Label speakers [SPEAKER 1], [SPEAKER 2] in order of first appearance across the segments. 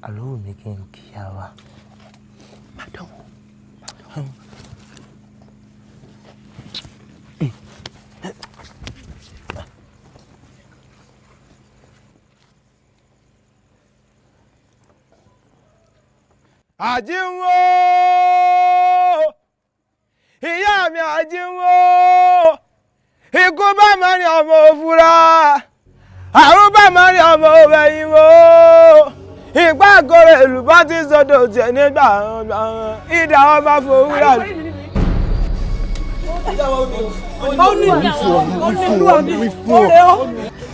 [SPEAKER 1] àlọ́ mi kí n kíyà wa. Madam.
[SPEAKER 2] AJIUN ìyá mi AJIUN ikú bá máa ní ọmọ òfúra àrùn bá máa ní ọmọ òbẹ̀yìn wo ìgbà àgọ́rẹ̀ ìlú bá ti sọdọ̀ tiẹ̀ nígbà ìdá ọba fòwúrà.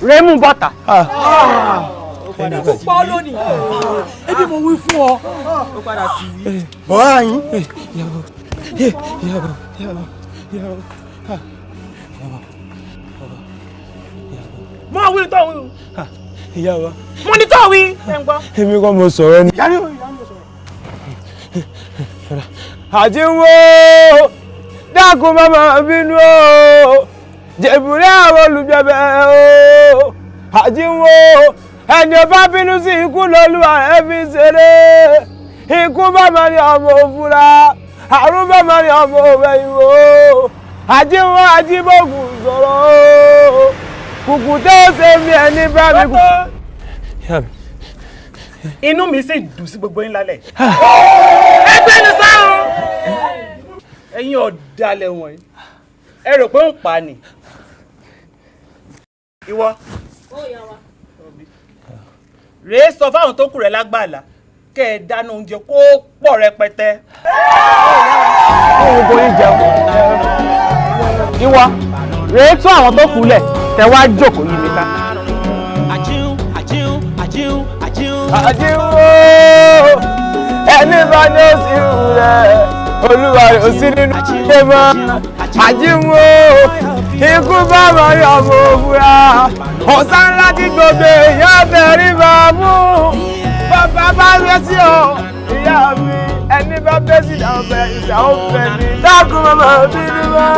[SPEAKER 1] Rẹ́mú bọ́tà.
[SPEAKER 3] Púpọ̀ lónìí. Ebi mo wí fún ọ.
[SPEAKER 1] Ó padà sí i.
[SPEAKER 2] Bọ́lá yín.
[SPEAKER 3] Mo wí tó wí.
[SPEAKER 2] Ìyá wa.
[SPEAKER 3] Mo ní tó wí.
[SPEAKER 2] Èmi kọ́ mo sọ̀rọ̀ ni. AJIUN dákun mama bínú o jẹ̀bùrẹ́ àwọn olùjẹ̀bẹ̀ o AJIUN ẹni ó bá bínú sí ikú lọ́lúwa rẹ̀ fi ṣeré ikú bá máa ní ọmọ òfúra àrùn bá máa ní ọmọ òbẹ̀yìn o AJIUN ajíbògùn sọ̀rọ̀ o kùkù tó ṣe mí ẹni bá mi kú.
[SPEAKER 3] Inú mi sì dùn sí gbogbo yín lálẹ́. Ẹgbẹ́ ni sáà. Ẹ̀yin ọ̀dàlẹ̀ wọ̀nyí. Ẹ rò pé ń pa ni. Ìwọ. Rèé sọ fáwọn tó kù rẹ̀ lágbàlá kẹ́ ẹ dáná oúnjẹ kó pọ̀ rẹpẹtẹ.
[SPEAKER 1] Ó gbogbo yín jẹun. Ìwọ rèé tún àwọn tó kù lẹ̀ tẹ wá jókòó yìí mi ká.
[SPEAKER 2] AJIUN ẹni bá ní òsì rẹ̀ olúwa rẹ̀ òsì nínú ilé mọ́ AJIUN ikú bá máa rí ọmọ òfúra ọ̀sán ńlá tí gbogbo èèyàn bẹ̀rí bá mú bàbá bá fẹ́ sí ọ ìyá mi ẹni bá fẹ́ sí ìdáwọ̀fẹ́ ìdáwọ̀fẹ́ ni dákun mama bínú mọ́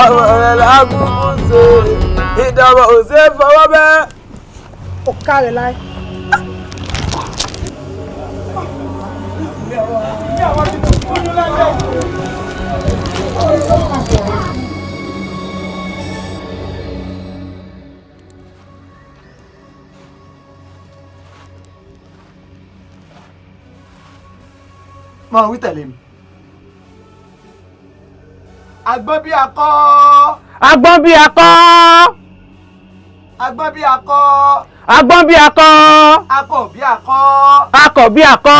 [SPEAKER 2] ọmọ rẹ̀ lágùn ṣe ìdánwò òṣè fọwọ́ bẹ́ẹ̀.
[SPEAKER 3] Ó káre láì.
[SPEAKER 2] Máa wí tẹ̀lé mi. Agbọ́n bí akọ.
[SPEAKER 1] Agbọ́n bí akọ.
[SPEAKER 2] Agbọ́n bí akọ.
[SPEAKER 1] Agbọ́n bí akọ.
[SPEAKER 2] Akọ bí akọ.
[SPEAKER 1] Akọ bí akọ.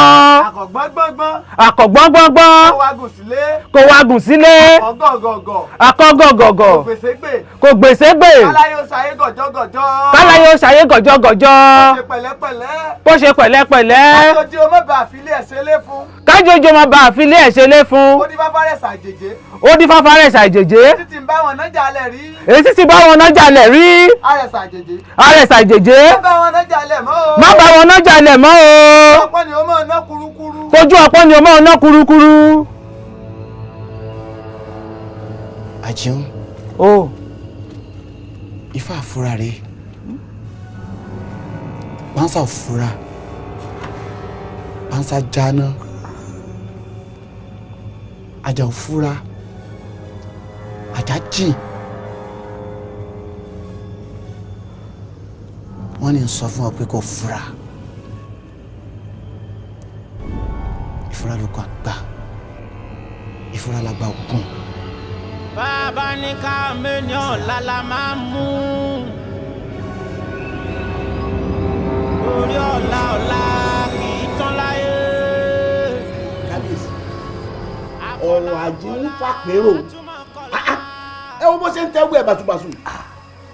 [SPEAKER 2] Akọ̀gbọ́ngbọ́ngbọ́n.
[SPEAKER 1] Akọ̀gbọ́ngbọ́ngbọ́n.
[SPEAKER 2] Kó wá gùn sílé.
[SPEAKER 1] Kó wá gùn sílé.
[SPEAKER 2] Akọ̀gọ̀gọ̀.
[SPEAKER 1] Akọ̀gọ̀gọ̀gọ̀.
[SPEAKER 2] Kò gbèsè gbè.
[SPEAKER 1] Kò gbèsè gbè.
[SPEAKER 2] Káláyé ó ṣayé gọ̀jọ́gọ̀jọ́.
[SPEAKER 1] Káláyé ó ṣayé gọ̀jọ́gọ̀jọ́.
[SPEAKER 2] Bó ṣe pẹ̀lẹ́pẹ̀lẹ́.
[SPEAKER 1] Bó ṣe pẹ̀lẹ́pẹ̀lẹ́.
[SPEAKER 2] Kájọjí o má bàa àfilé ẹ̀ ṣe lé fún.
[SPEAKER 1] Kájọjí o má bàa àfilé ẹ̀ ṣe lé fún.
[SPEAKER 2] Ó dín fáfárẹ̀ ṣàjèjé.
[SPEAKER 1] Ó dín fáfárẹ̀ ṣàjèjé.
[SPEAKER 2] Èsì ti ń bá wọn nájà lẹ̀ rí.
[SPEAKER 1] Èsì ti bá wọn nájà lẹ̀ rí.
[SPEAKER 2] Àrẹ̀ ṣàjèjé.
[SPEAKER 1] Àrẹ̀ ṣàjèjé.
[SPEAKER 2] Má bá wọn nájà lẹ̀ mọ́ o.
[SPEAKER 1] Má bá wọn nájà lẹ̀ mọ́ o.
[SPEAKER 2] Ọ̀pọ̀ ni ó mọ̀ ná kurukuru.
[SPEAKER 1] Ojú ọ̀pọ̀ ni ó mọ̀ ná kurukuru.
[SPEAKER 4] AJIUN.
[SPEAKER 1] Ó.
[SPEAKER 4] Ifá àfúrà rèé. Pánsá òfúra. Pánsá jáná. Àjà òfúra. Àjà jìn. Wọ́n ní sọ fún ọ pé kò fura. Ìfura ló kọ àgbà. Ìfura làgbà ògùn.
[SPEAKER 5] Bàbá ní ká mẹ́niàn lálá máa mú. Orí ọ̀la ọ̀la kì í tán láyé.
[SPEAKER 4] Kábíyèsí. Ọ̀rọ̀ AJIUN fàpérò. Ẹ wo bó ṣe ń tẹ́wọ́ ẹ̀ bàṣubàṣu.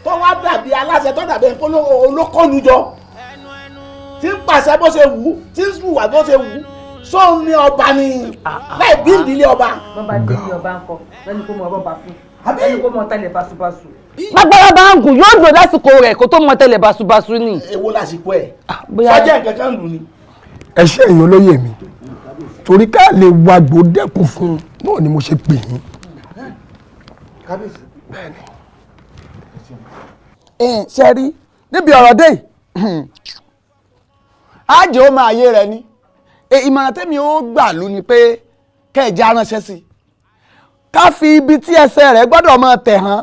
[SPEAKER 4] Tó wá dàbí aláṣẹ tó dàbí ẹ̀kọ́ olókọ́nu jọ. Tí ń pàṣẹ bó ṣe wù ú, tí ń hùwà bó ṣe wù ú. Sóun ní ọba ni láì bí ìdílé ọba.
[SPEAKER 6] Wọ́n bá dé ilé ọba ńkọ́ lẹ́nu kó mọ ọba bá fún lẹ́nu kó mọ tẹ́lẹ̀ báṣubàṣu.
[SPEAKER 1] Lágbára bá ń gùn yóò dùn lásìkò rẹ̀ kó tó mọ tẹ́lẹ̀ báṣubàṣu ni.
[SPEAKER 4] Èwo lásìkò ẹ̀? Sọ́jà nǹkan kan lù ni.
[SPEAKER 7] Ẹ ṣé ẹ̀yin olóyè mi torí ká lè wá gbòdẹ́kun fún un náà ni mo ṣe pè yín.
[SPEAKER 4] Kábíyèsí.
[SPEAKER 7] Bẹ́ẹ̀ni.
[SPEAKER 2] Ṣe rí níbi ọ̀rọ̀ dé àjẹ́ ó máa yé rẹ ní
[SPEAKER 8] ìmọ̀ràn tẹ́mi ó gbà ló ni pé kẹ́ẹ̀jẹ́ aránṣẹ́ sí ká fi ibi tí ẹsẹ̀ rẹ̀ gbọ́dọ̀ máa tẹ̀ hàn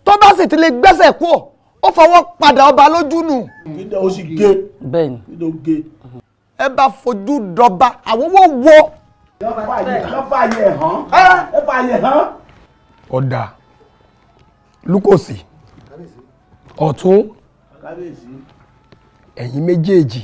[SPEAKER 8] tó bá sì ti lè gbẹ́sẹ̀ kú ó fọwọ́ padà ọba lójú nù.
[SPEAKER 4] kíndé ó sì gé.
[SPEAKER 1] bẹ́ẹ̀ni.
[SPEAKER 4] kíndé ó gé.
[SPEAKER 8] ẹ bá fojú dọba àwọn wo wo.
[SPEAKER 4] lọ́fààyè hàn. lọ́fààyè hàn.
[SPEAKER 7] ọ̀dà Lukosi ọ̀tún ẹ̀yin méjèèjì